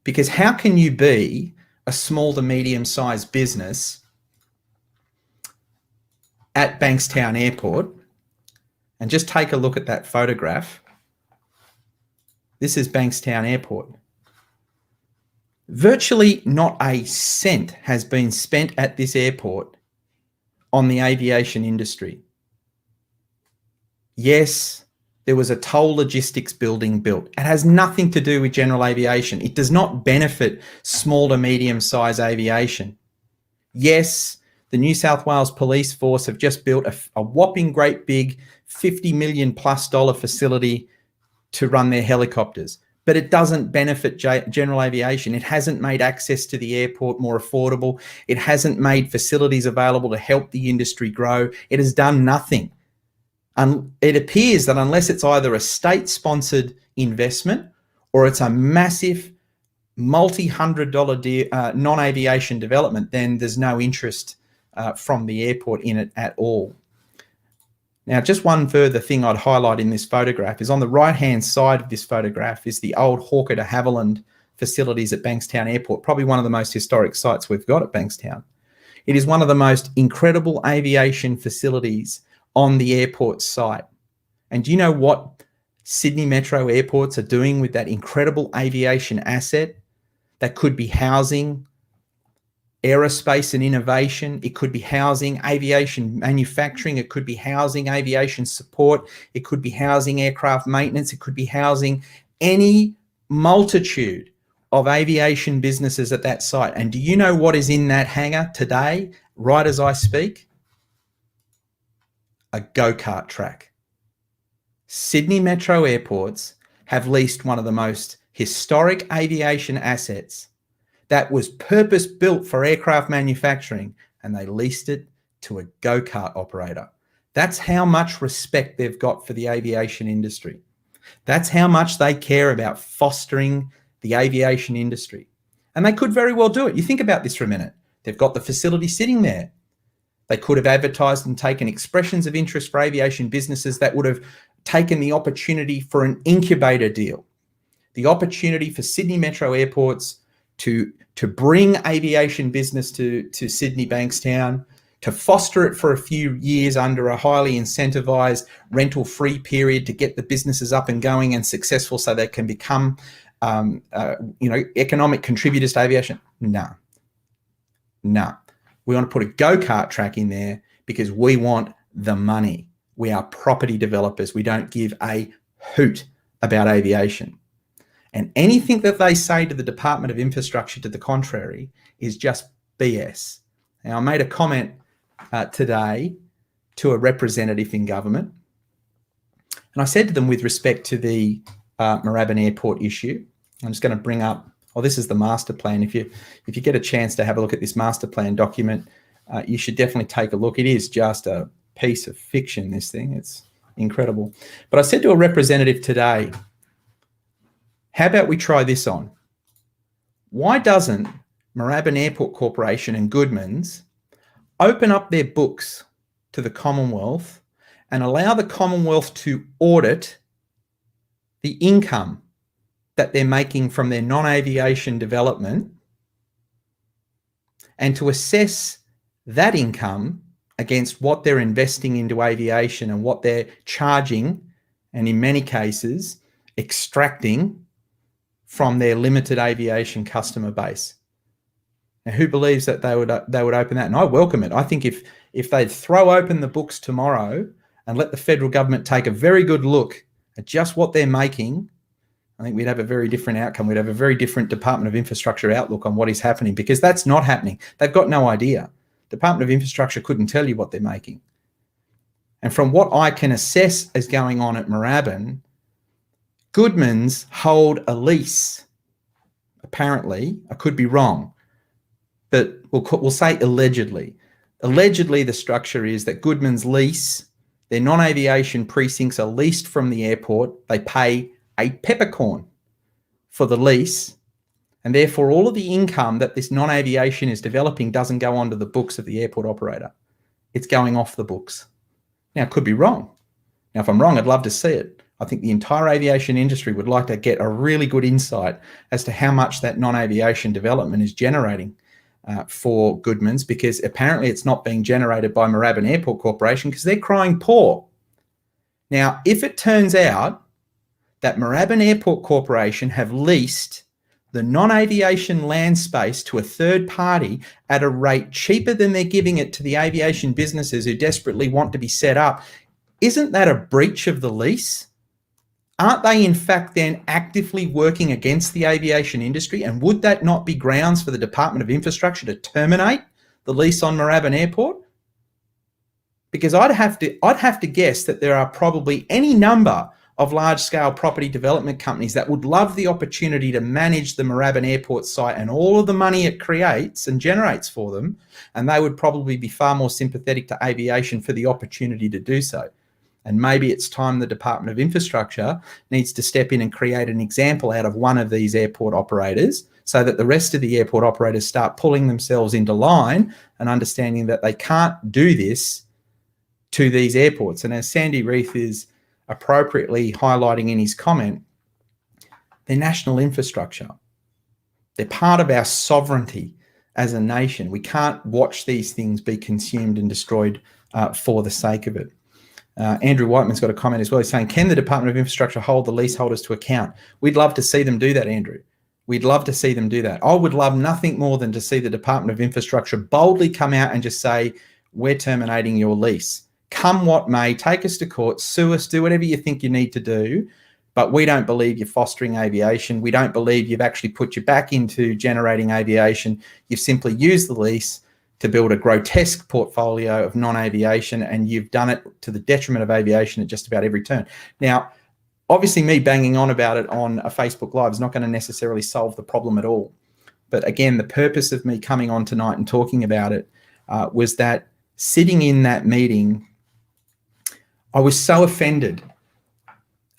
Because how can you be a small to medium-sized business at Bankstown Airport? And just take a look at that photograph. This is Bankstown Airport. Virtually not a cent has been spent at this airport on the aviation industry. Yes, there was a toll logistics building built. It has nothing to do with general aviation. It does not benefit small to medium-sized aviation. Yes, the New South Wales Police Force have just built a whopping great big $50 million+ facility to run their helicopters, but it doesn't benefit general aviation. It hasn't made access to the airport more affordable. It hasn't made facilities available to help the industry grow. It has done nothing. It appears that unless it's either a state-sponsored investment or it's a massive multi-$100 non-aviation development, then there's no interest from the airport in it at all. Now, just one further thing I'd highlight in this photograph is on the right-hand side of this photograph is the old Hawker de Havilland facilities at Bankstown Airport, probably one of the most historic sites we've got at Bankstown. It is one of the most incredible aviation facilities on the airport site. And do you know what Sydney Metro airports are doing with that incredible aviation asset that could be housing aerospace and innovation? It could be housing aviation manufacturing. It could be housing aviation support. It could be housing aircraft maintenance. It could be housing any multitude of aviation businesses at that site. And do you know what is in that hangar today, right as I speak? A go-kart track. Sydney Metro airports have leased one of the most historic aviation assets that was purpose-built for aircraft manufacturing, and they leased it to a go-kart operator. That's how much respect they've got for the aviation industry. That's how much they care about fostering the aviation industry. And they could very well do it. You think about this for a minute. They've got the facility sitting there. They could have advertised and taken expressions of interest for aviation businesses that would have taken the opportunity for an incubator deal, the opportunity for Sydney Metro airports to bring aviation business to Sydney Bankstown, to foster it for a few years under a highly incentivized rental-free period to get the businesses up and going and successful so they can become economic contributors to aviation. No. No, we want to put a go-kart track in there because we want the money. We are property developers. We don't give a hoot about aviation. And anything that they say to the Department of Infrastructure to the contrary is just BS. Now, I made a comment today to a representative in government, and I said to them, with respect to the Moorabbin Airport issue, I'm just going to bring up, this is the master plan. If you get a chance to have a look at this master plan document, you should definitely take a look. It is just a piece of fiction, this thing. It's incredible. But I said to a representative today, how about we try this on? Why doesn't Moorabbin Airport Corporation and Goodman's open up their books to the Commonwealth and allow the Commonwealth to audit the income that they're making from their non-aviation development and to assess that income against what they're investing into aviation and what they're charging, and in many cases, extracting from their limited aviation customer base. Now, who believes that they would open that? And I welcome it. I think if they'd throw open the books tomorrow and let the federal government take a very good look at just what they're making, I think we'd have a very different outcome. We'd have a very different Department of Infrastructure outlook on what is happening, because that's not happening. They've got no idea. Department of Infrastructure couldn't tell you what they're making. And from what I can assess is going on at Moorabbin, Goodman's hold a lease, apparently. I could be wrong, but we'll say allegedly. Allegedly, the structure is that Goodman's lease, their non-aviation precincts are leased from the airport. They pay a peppercorn for the lease, and therefore all of the income that this non-aviation is developing doesn't go onto the books of the airport operator. It's going off the books. Now, it could be wrong. Now, if I'm wrong, I'd love to see it. I think the entire aviation industry would like to get a really good insight as to how much that non-aviation development is generating for Goodman's, because apparently it's not being generated by Moorabbin Airport Corporation because they're crying poor. Now, if it turns out that Moorabbin Airport Corporation have leased the non-aviation land space to a third party at a rate cheaper than they're giving it to the aviation businesses who desperately want to be set up, isn't that a breach of the lease? Aren't they in fact then actively working against the aviation industry? And would that not be grounds for the Department of Infrastructure to terminate the lease on Moorabbin Airport? Because I'd have to guess that there are probably any number of large-scale property development companies that would love the opportunity to manage the Moorabbin Airport site and all of the money it creates and generates for them, and they would probably be far more sympathetic to aviation for the opportunity to do so. And maybe it's time the Department of Infrastructure needs to step in and create an example out of one of these airport operators so that the rest of the airport operators start pulling themselves into line and understanding that they can't do this to these airports. And as Sandy Reith is appropriately highlighting in his comment, they're national infrastructure. They're part of our sovereignty as a nation. We can't watch these things be consumed and destroyed for the sake of it. Andrew Whiteman's got a comment as well. He's saying, can the Department of Infrastructure hold the leaseholders to account? We'd love to see them do that, Andrew. We'd love to see them do that. I would love nothing more than to see the Department of Infrastructure boldly come out and just say, we're terminating your lease. Come what may, take us to court, sue us, do whatever you think you need to do, but we don't believe you're fostering aviation. We don't believe you've actually put your back into generating aviation. You've simply used the lease to build a grotesque portfolio of non-aviation, and you've done it to the detriment of aviation at just about every turn. Now, obviously me banging on about it on a Facebook Live is not going to necessarily solve the problem at all. But again, the purpose of me coming on tonight and talking about it was that sitting in that meeting, I was so offended.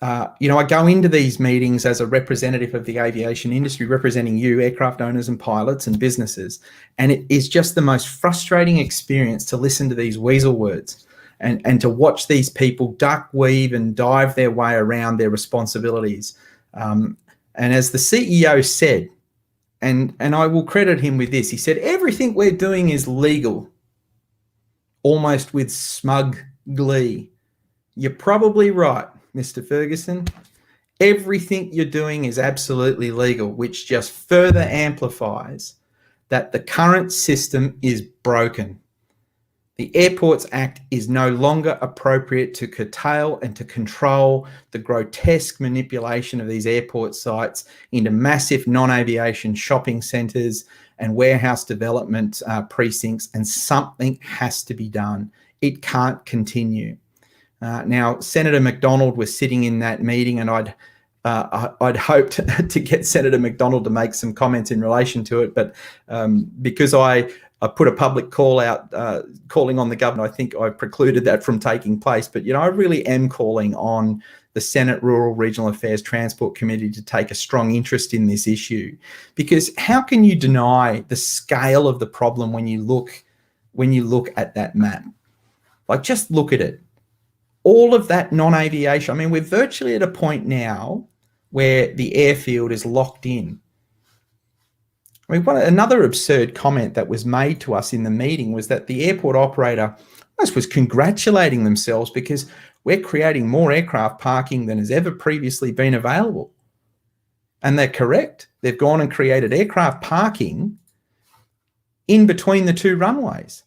I go into these meetings as a representative of the aviation industry, representing you, aircraft owners and pilots and businesses. And it is just the most frustrating experience to listen to these weasel words and to watch these people duck, weave and dive their way around their responsibilities. And as the CEO said, and I will credit him with this, he said, everything we're doing is legal, almost with smug glee. You're probably right, Mr. Ferguson. Everything you're doing is absolutely legal, which just further amplifies that the current system is broken. The Airports Act is no longer appropriate to curtail and to control the grotesque manipulation of these airport sites into massive non-aviation shopping centres and warehouse development precincts, and something has to be done. It can't continue. Now, Senator McDonald was sitting in that meeting, and I'd hoped to get Senator McDonald to make some comments in relation to it, but because I put a public call out calling on the governor, I think I precluded that from taking place. But, I really am calling on the Senate Rural Regional Affairs Transport Committee to take a strong interest in this issue, because how can you deny the scale of the problem when you look at that map? Like, just look at it. All of that non-aviation, I mean, we're virtually at a point now where the airfield is locked in. I mean, another absurd comment that was made to us in the meeting was that the airport operator almost was congratulating themselves because we're creating more aircraft parking than has ever previously been available. And they're correct. They've gone and created aircraft parking in between the two runways,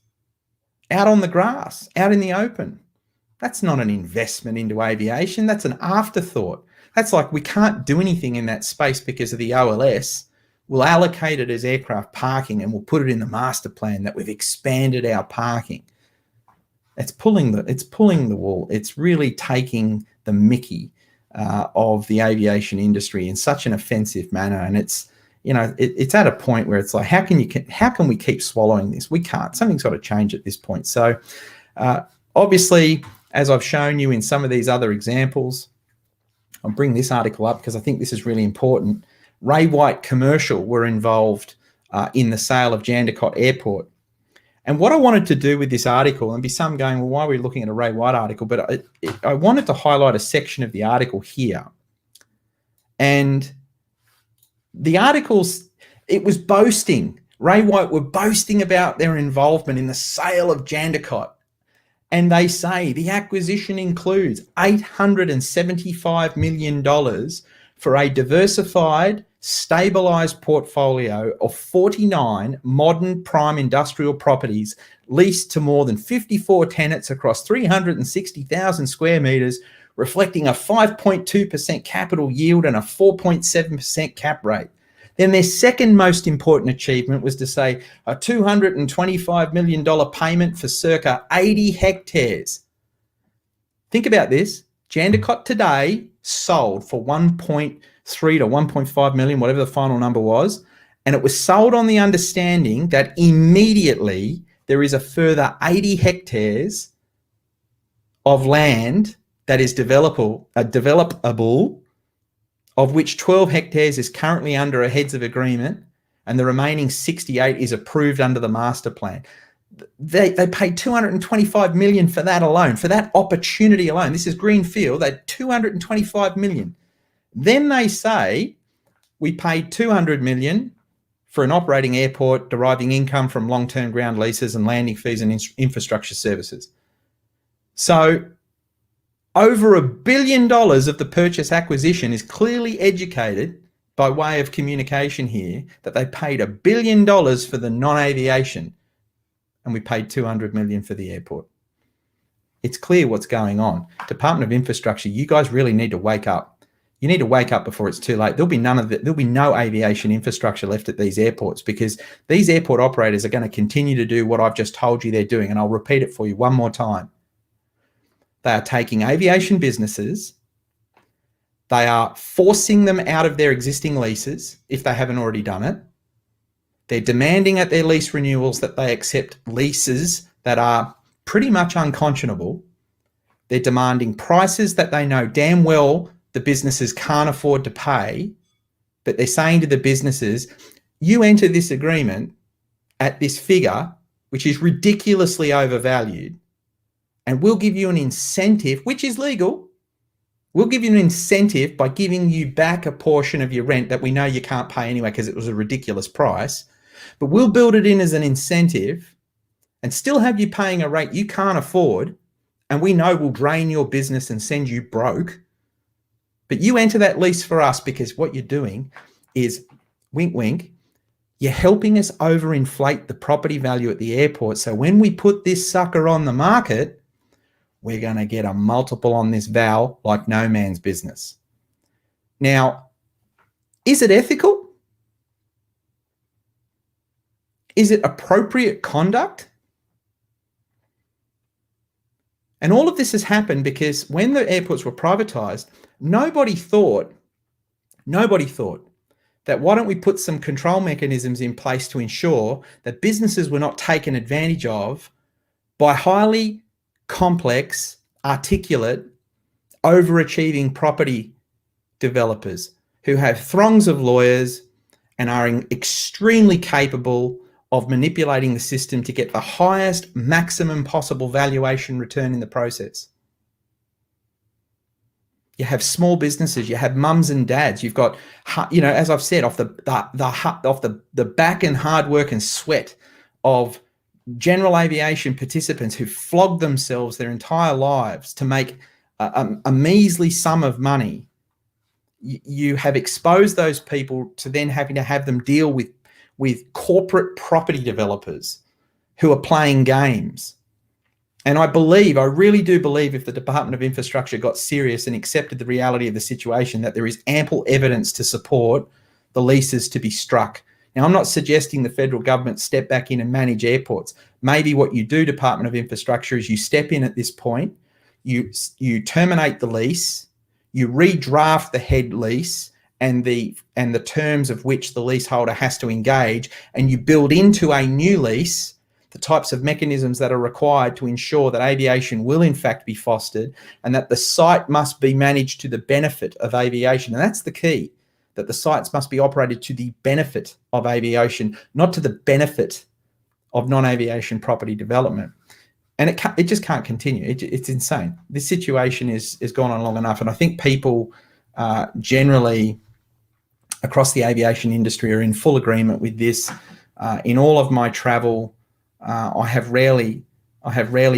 out on the grass, out in the open. That's not an investment into aviation. That's an afterthought. That's like, we can't do anything in that space because of the OLS. We'll allocate it as aircraft parking and we'll put it in the master plan that we've expanded our parking. It's pulling the wool. It's really taking the mickey of the aviation industry in such an offensive manner. And it's at a point where it's like, how can we keep swallowing this? We can't. Something's got to change at this point. So obviously, as I've shown you in some of these other examples, I'll bring this article up because I think this is really important. Ray White Commercial were involved in the sale of Jandakot Airport. And what I wanted to do with this article, and be some going, well, why are we looking at a Ray White article? But I wanted to highlight a section of the article here. And the articles, it was boasting. Ray White were boasting about their involvement in the sale of Jandakot. And they say the acquisition includes $875 million for a diversified, stabilised portfolio of 49 modern prime industrial properties leased to more than 54 tenants across 360,000 square metres, reflecting a 5.2% capital yield and a 4.7% cap rate. Then their second most important achievement was to say a $225 million payment for circa 80 hectares. Think about this. Jandakot today sold for 1.3 to 1.5 million, whatever the final number was. And it was sold on the understanding that immediately there is a further 80 hectares of land that is developable, of which 12 hectares is currently under a heads of agreement, and the remaining 68 is approved under the master plan. They paid $225 million for that alone, for that opportunity alone. This is greenfield. They had $225 million. Then they say we paid $200 million for an operating airport deriving income from long-term ground leases and landing fees and infrastructure services. So over $1 billion of the purchase acquisition is clearly educated by way of communication here that they paid $1 billion for the non-aviation, and we paid $200 million for the airport. It's clear what's going on. Department of Infrastructure, you guys really need to wake up. You need to wake up before it's too late. There'll be no aviation infrastructure left at these airports, because these airport operators are going to continue to do what I've just told you they're doing, and I'll repeat it for you one more time. They are taking aviation businesses, they are forcing them out of their existing leases if they haven't already done it. They're demanding at their lease renewals that they accept leases that are pretty much unconscionable. They're demanding prices that they know damn well the businesses can't afford to pay, but they're saying to the businesses, you enter this agreement at this figure, which is ridiculously overvalued, and we'll give you an incentive, which is legal. We'll give you an incentive by giving you back a portion of your rent that we know you can't pay anyway because it was a ridiculous price, but we'll build it in as an incentive and still have you paying a rate you can't afford, and we know will drain your business and send you broke. But you enter that lease for us because what you're doing is, wink, wink, You're helping us overinflate the property value at the airport. So when we put this sucker on the market, we're going to get a multiple on this val like no man's business. Now, is it ethical? Is it appropriate conduct? And all of this has happened because when the airports were privatized, nobody thought that why don't we put some control mechanisms in place to ensure that businesses were not taken advantage of by highly complex, articulate, overachieving property developers who have throngs of lawyers and are extremely capable of manipulating the system to get the highest maximum possible valuation return in the process. You have small businesses, you have mums and dads, you've got, as I've said, off the back and hard work and sweat of general aviation participants who flogged themselves their entire lives to make a measly sum of money. You have exposed those people to then having to have them deal with corporate property developers who are playing games. And I really do believe if the Department of Infrastructure got serious and accepted the reality of the situation, that there is ample evidence to support the leases to be struck. Now, I'm not suggesting the federal government step back in and manage airports. Maybe what you do, Department of Infrastructure, is you step in at this point, you terminate the lease, you redraft the head lease and the terms of which the leaseholder has to engage, and you build into a new lease the types of mechanisms that are required to ensure that aviation will in fact be fostered and that the site must be managed to the benefit of aviation. And that's the key, that the sites must be operated to the benefit of aviation, not to the benefit of non-aviation property development. And it just can't continue. It's insane. This situation is gone on long enough. And I think people generally across the aviation industry are in full agreement with this. In all of my travel, I have rarely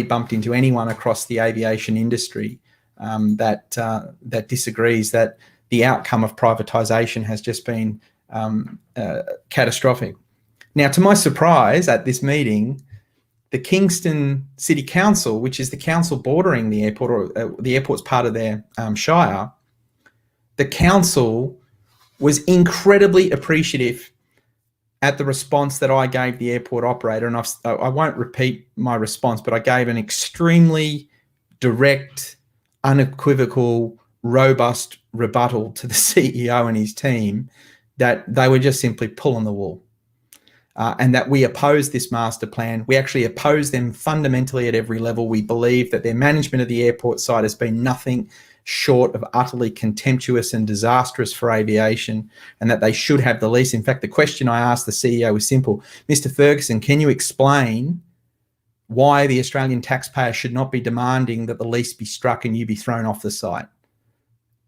bumped into anyone across the aviation industry that disagrees that the outcome of privatisation has just been catastrophic. Now, to my surprise, at this meeting, the Kingston City Council, which is the council bordering the airport, or the airport's part of their shire, the council was incredibly appreciative at the response that I gave the airport operator. And I won't repeat my response, but I gave an extremely direct, unequivocal, robust rebuttal to the CEO and his team that they were just simply pulling the wool. And that we oppose this master plan. We actually oppose them fundamentally at every level. We believe that their management of the airport site has been nothing short of utterly contemptuous and disastrous for aviation, and that they should have the lease. In fact, the question I asked the CEO was simple. Mr. Ferguson, can you explain why the Australian taxpayer should not be demanding that the lease be struck and you be thrown off the site?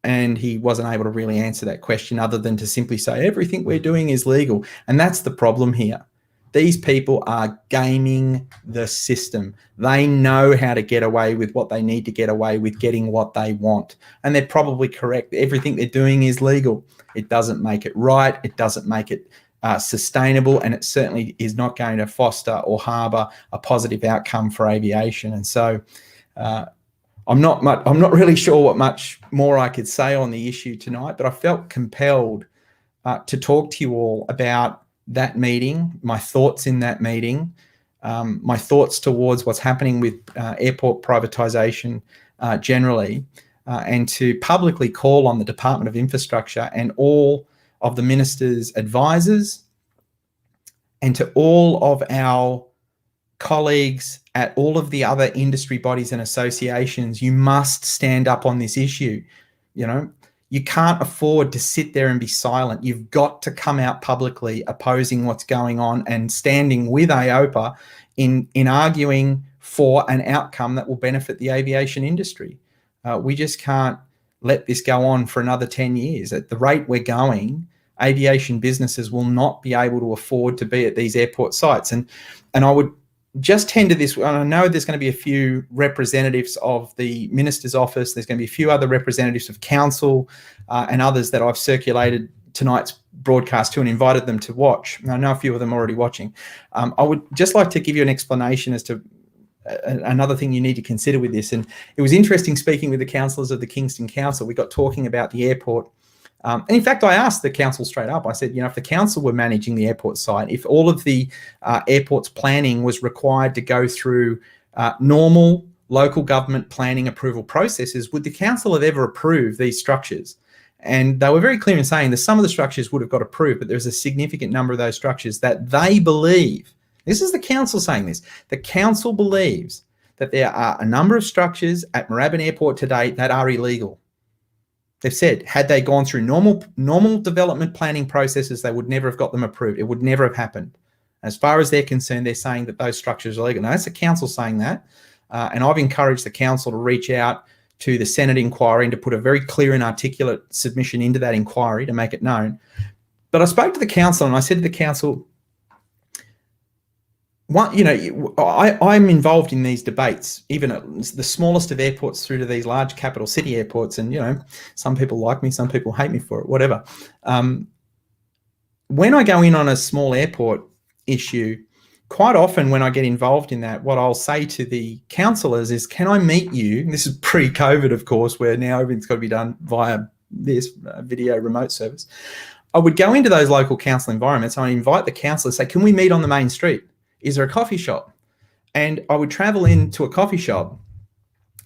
And he wasn't able to really answer that question other than to simply say, everything we're doing is legal. And that's the problem here. These people are gaming the system. They know how to get away with what they need to get away with, getting what they want. And they're probably correct. Everything they're doing is legal. It doesn't make it right. It doesn't make it sustainable. And it certainly is not going to foster or harbour a positive outcome for aviation. And so I'm not really sure what much more I could say on the issue tonight, but I felt compelled to talk to you all about that meeting, my thoughts in that meeting, my thoughts towards what's happening with airport privatisation generally, and to publicly call on the Department of Infrastructure and all of the Minister's advisors and to all of our colleagues at all of the other industry bodies and associations. You must stand up on this issue. You can't afford to sit there and be silent. You've got to come out publicly opposing what's going on and standing with AOPA in arguing for an outcome that will benefit the aviation industry. We just can't let this go on for another 10 years. At the rate we're going, aviation businesses will not be able to afford to be at these airport sites. And I would just tend to this, and I know there's going to be a few representatives of the Minister's office, there's going to be a few other representatives of council and others that I've circulated tonight's broadcast to and invited them to watch. I know a few of them are already watching. I would just like to give you an explanation as to another thing you need to consider with this. And it was interesting speaking with the councillors of the Kingston Council. We got talking about the airport. And in fact, I asked the council straight up. I said, if the council were managing the airport site, if all of the airport's planning was required to go through normal local government planning approval processes, would the council have ever approved these structures? And they were very clear in saying that some of the structures would have got approved, but there's a significant number of those structures that they believe, this is the council saying this, the council believes that there are a number of structures at Moorabbin Airport today that are illegal. They've said, had they gone through normal development planning processes, they would never have got them approved. It would never have happened. As far as they're concerned, they're saying that those structures are illegal. Now, that's the council saying that. And I've encouraged the council to reach out to the Senate inquiry and to put a very clear and articulate submission into that inquiry to make it known. But I spoke to the council and I said to the council, I'm involved in these debates, even at the smallest of airports through to these large capital city airports. And, some people like me, some people hate me for it, whatever. When I go in on a small airport issue, quite often when I get involved in that, what I'll say to the councillors is, can I meet you? And this is pre-COVID, of course, where now everything's got to be done via this video remote service. I would go into those local council environments. I invite the councillors, say, can we meet on the main street? Is there a coffee shop? And I would travel into a coffee shop.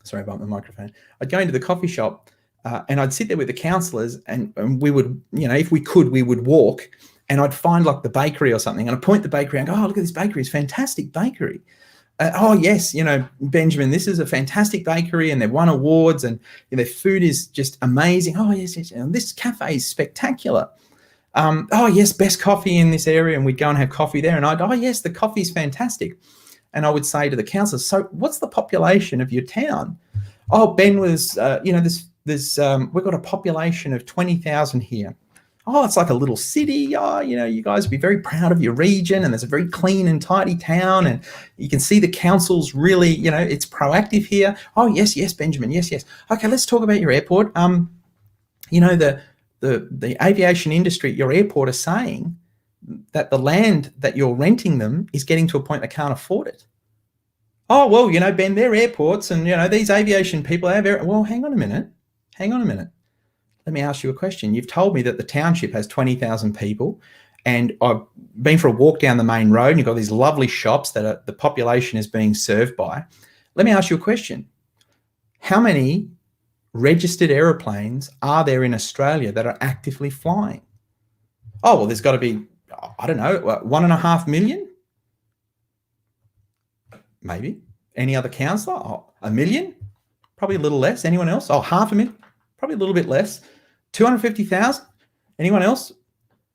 Sorry about my microphone. I'd go into the coffee shop and I'd sit there with the councillors and we would, if we could, we would walk and I'd find like the bakery or something and I'd point the bakery and go, oh, look at this bakery. It's a fantastic bakery. Oh, yes, Benjamin, this is a fantastic bakery and they've won awards and their food is just amazing. Oh, yes, and this cafe is spectacular. Oh, yes, best coffee in this area. And we'd go and have coffee there. And oh, yes, the coffee's fantastic. And I would say to the councillors, so what's the population of your town? Oh, Ben was, we've got a population of 20,000 here. Oh, it's like a little city. Oh, you guys would be very proud of your region and there's a very clean and tidy town. And you can see the council's really, it's proactive here. Oh, yes, Benjamin. Yes. Okay, let's talk about your airport. The aviation industry, your airport, are saying that the land that you're renting them is getting to a point they can't afford it. Oh, well, Ben, they're airports and, these aviation people have well, hang on a minute. Let me ask you a question. You've told me that the township has 20,000 people and I've been for a walk down the main road and you've got these lovely shops that the population is being served by. Let me ask you a question. How many registered aeroplanes are there in Australia that are actively flying? Oh, well, there's got to be, I don't know, 1.5 million? Maybe. Any other councillor? Oh, 1 million? Probably a little less. Anyone else? Oh, 500,000? Probably a little bit less. 250,000? Anyone else?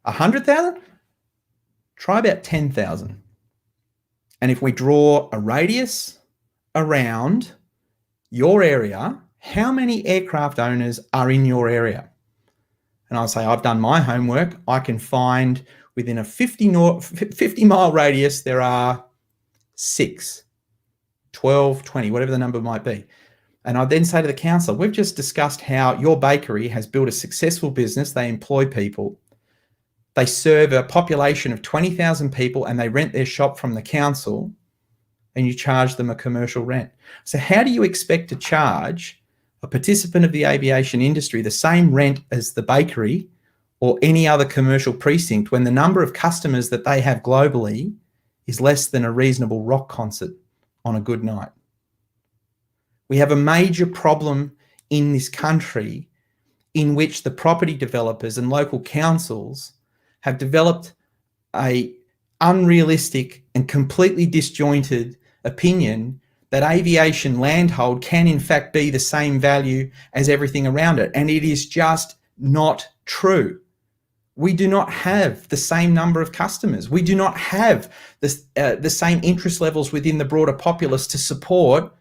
100,000? Try about 10,000. And if we draw a radius around your area, how many aircraft owners are in your area? And I'll say, I've done my homework. I can find within a 50-mile radius, there are 6, 12, 20, whatever the number might be. And I'd then say to the council, we've just discussed how your bakery has built a successful business. They employ people. They serve a population of 20,000 people and they rent their shop from the council and you charge them a commercial rent. So how do you expect to charge a participant of the aviation industry the same rent as the bakery or any other commercial precinct when the number of customers that they have globally is less than a reasonable rock concert on a good night? We have a major problem in this country in which the property developers and local councils have developed a unrealistic and completely disjointed opinion that aviation landhold can in fact be the same value as everything around it. And it is just not true. We do not have the same number of customers. We do not have the same interest levels within the broader populace to support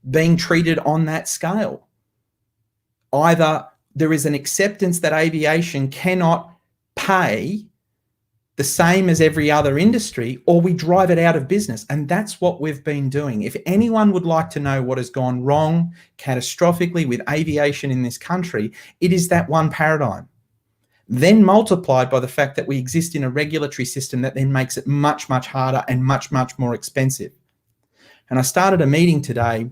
being treated on that scale. Either there is an acceptance that aviation cannot pay the same as every other industry, or we drive it out of business. And that's what we've been doing. If anyone would like to know what has gone wrong catastrophically with aviation in this country, it is that one paradigm. then multiplied by the fact that we exist in a regulatory system that then makes it much, much harder and much, much more expensive. And I started a meeting today,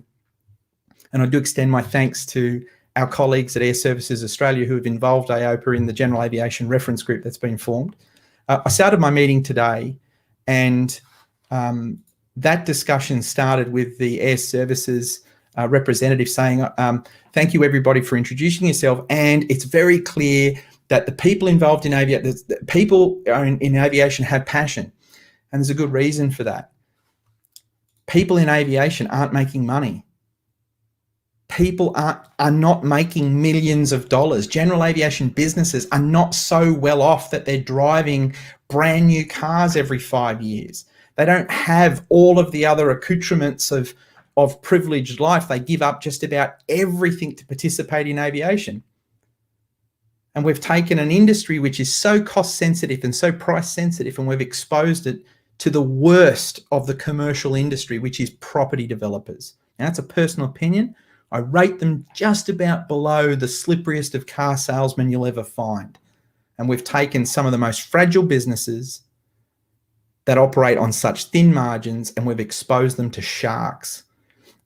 and I do extend my thanks to our colleagues at Air Services Australia who have involved AOPA in the General Aviation Reference Group that's been formed. I started my meeting today, and that discussion started with the Air Services representative saying, thank you everybody for introducing yourself, and it's very clear that the people involved in aviation, people in aviation have passion, and there's a good reason for that. People in aviation aren't making money. People are not making millions of dollars. General aviation businesses are not so well off that they're driving brand new cars every 5 years. They don't have all of the other accoutrements of privileged life. They give up just about everything to participate in aviation. And we've taken an industry which is so cost sensitive and so price sensitive, and we've exposed it to the worst of the commercial industry, which is property developers. Now, that's a personal opinion. I rate them just about below the slipperiest of car salesmen you'll ever find. And we've taken some of the most fragile businesses that operate on such thin margins, and we've exposed them to sharks.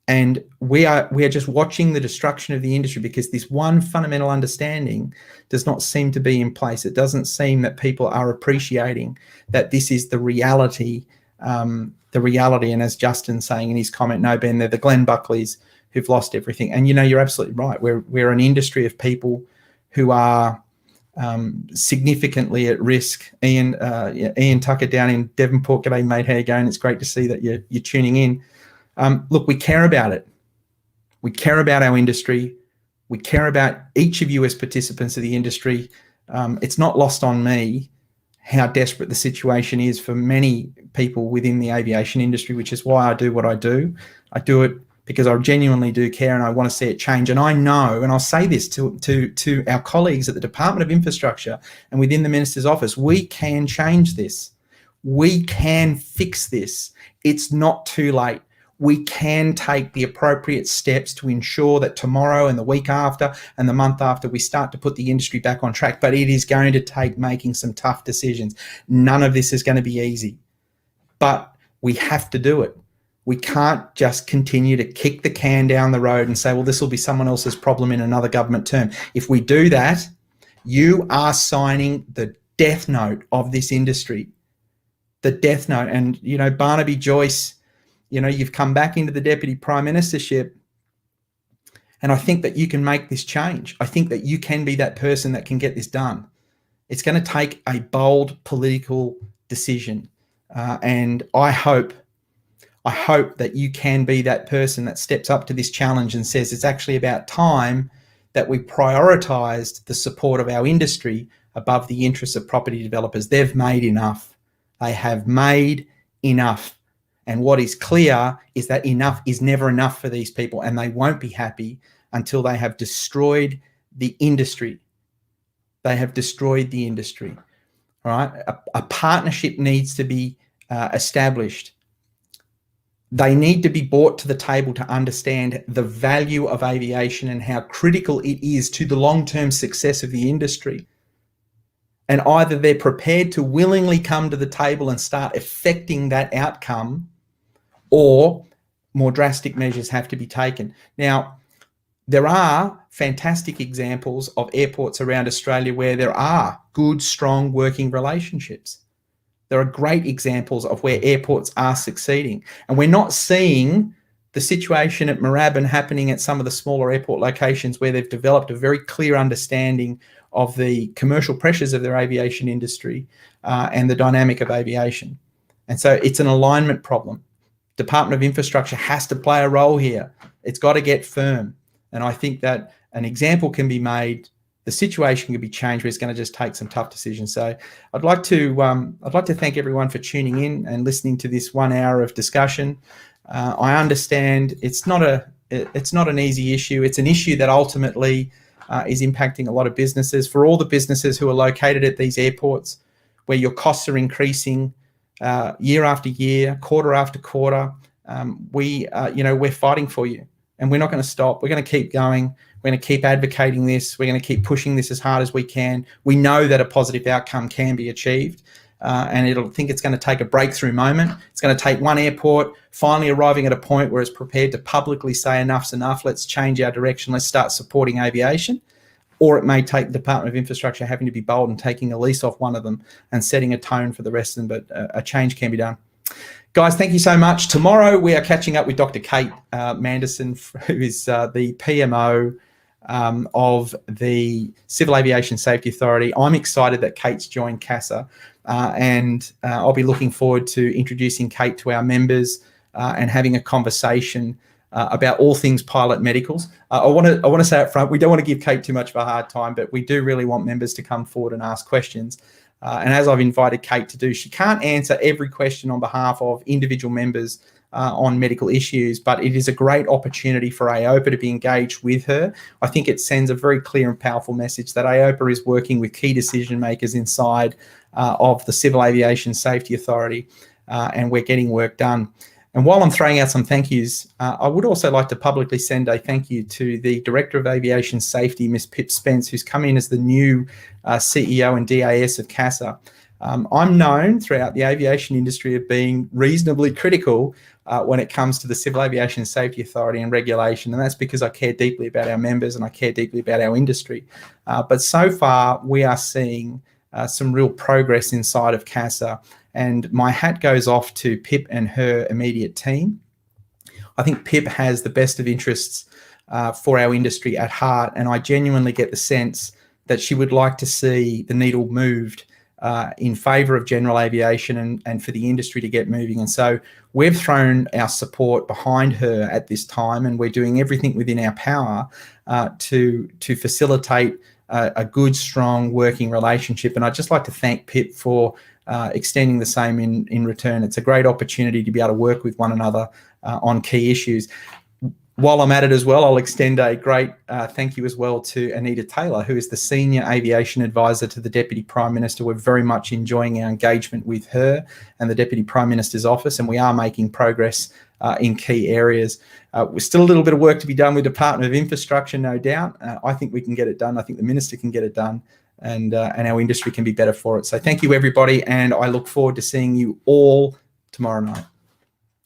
And we are just watching the destruction of the industry because this one fundamental understanding does not seem to be in place. It doesn't seem that people are appreciating that this is the reality. And as Justin's saying in his comment, no, Ben, they're the Glenn Buckleys who've lost everything. And, you know, you're absolutely right. We're an industry of people who are significantly at risk. Ian Tucker down in Devonport, g'day mate, how you going? It's great to see that you're tuning in. Look, we care about it. We care about our industry. We care about each of you as participants of the industry. It's not lost on me how desperate the situation is for many people within the aviation industry, which is why I do what I do. I do it because I genuinely do care and I want to see it change. And I know, and I'll say this to our colleagues at the Department of Infrastructure and within the Minister's office, we can change this. We can fix this. It's not too late. We can take the appropriate steps to ensure that tomorrow and the week after and the month after we start to put the industry back on track. But it is going to take making some tough decisions. None of this is going to be easy, but we have to do it. We can't just continue to kick the can down the road and say, well, this will be someone else's problem in another government term. If we do that, you are signing the death note of this industry, the death note. And, you know, Barnaby Joyce, you know, you've come back into the Deputy Prime Ministership, and I think that you can make this change. I think that you can be that person that can get this done. It's going to take a bold political decision, and I hope that you can be that person that steps up to this challenge and says it's actually about time that we prioritised the support of our industry above the interests of property developers. They've made enough. They have made enough. And what is clear is that enough is never enough for these people, and they won't be happy until they have destroyed the industry. They have destroyed the industry. All right. A partnership needs to be established. They need to be brought to the table to understand the value of aviation and how critical it is to the long-term success of the industry. And either they're prepared to willingly come to the table and start effecting that outcome, or more drastic measures have to be taken. Now, there are fantastic examples of airports around Australia where there are good, strong working relationships. There are great examples of where airports are succeeding. And we're not seeing the situation at Moorabbin happening at some of the smaller airport locations where they've developed a very clear understanding of the commercial pressures of their aviation industry and the dynamic of aviation. And so it's an alignment problem. Department of Infrastructure has to play a role here. It's got to get firm. And I think that an example can be made, the situation can be changed, but it's going to just take some tough decisions. So I'd like to thank everyone for tuning in and listening to this 1 hour of discussion. I understand it's not an easy issue. It's an issue that ultimately is impacting a lot of businesses. For all the businesses who are located at these airports, where your costs are increasing year after year, quarter after quarter, we're fighting for you. and we're not going to stop. We're going to keep going. We're going to keep advocating this. We're going to keep pushing this as hard as we can. We know that a positive outcome can be achieved, and I think it's going to take a breakthrough moment. It's going to take one airport finally arriving at a point where it's prepared to publicly say enough's enough. Let's change our direction. Let's start supporting aviation. Or it may take the Department of Infrastructure having to be bold and taking a lease off one of them and setting a tone for the rest of them, but a change can be done. Guys, thank you so much. Tomorrow we are catching up with Dr. Kate Manderson, who is the PMO of the Civil Aviation Safety Authority. I'm excited that Kate's joined CASA, and I'll be looking forward to introducing Kate to our members and having a conversation about all things pilot medicals. I want to say up front, we don't want to give Kate too much of a hard time, but we do really want members to come forward and ask questions. And as I've invited Kate to do, she can't answer every question on behalf of individual members on medical issues, but it is a great opportunity for AOPA to be engaged with her. I think it sends a very clear and powerful message that AOPA is working with key decision makers inside of the Civil Aviation Safety Authority, and we're getting work done. And while I'm throwing out some thank yous, I would also like to publicly send a thank you to the Director of Aviation Safety, Ms. Pip Spence, who's come in as the new CEO and DAS of CASA. I'm known throughout the aviation industry of being reasonably critical when it comes to the Civil Aviation Safety Authority and regulation, and that's because I care deeply about our members and I care deeply about our industry. But so far, we are seeing some real progress inside of CASA, and my hat goes off to Pip and her immediate team. I think Pip has the best of interests for our industry at heart, and I genuinely get the sense that she would like to see the needle moved in favour of general aviation and for the industry to get moving. And so we've thrown our support behind her at this time, and we're doing everything within our power to facilitate a good, strong working relationship. And I'd just like to thank Pip for extending the same in return. It's a great opportunity to be able to work with one another on key issues. While I'm at it as well, I'll extend a great thank you as well to Anita Taylor, who is the Senior Aviation Advisor to the Deputy Prime Minister. We're very much enjoying our engagement with her and the Deputy Prime Minister's office, and we are making progress in key areas. There's still a little bit of work to be done with the Department of Infrastructure, no doubt. I think we can get it done. I think the Minister can get it done, and our industry can be better for it. So thank you, everybody, and I look forward to seeing you all tomorrow night.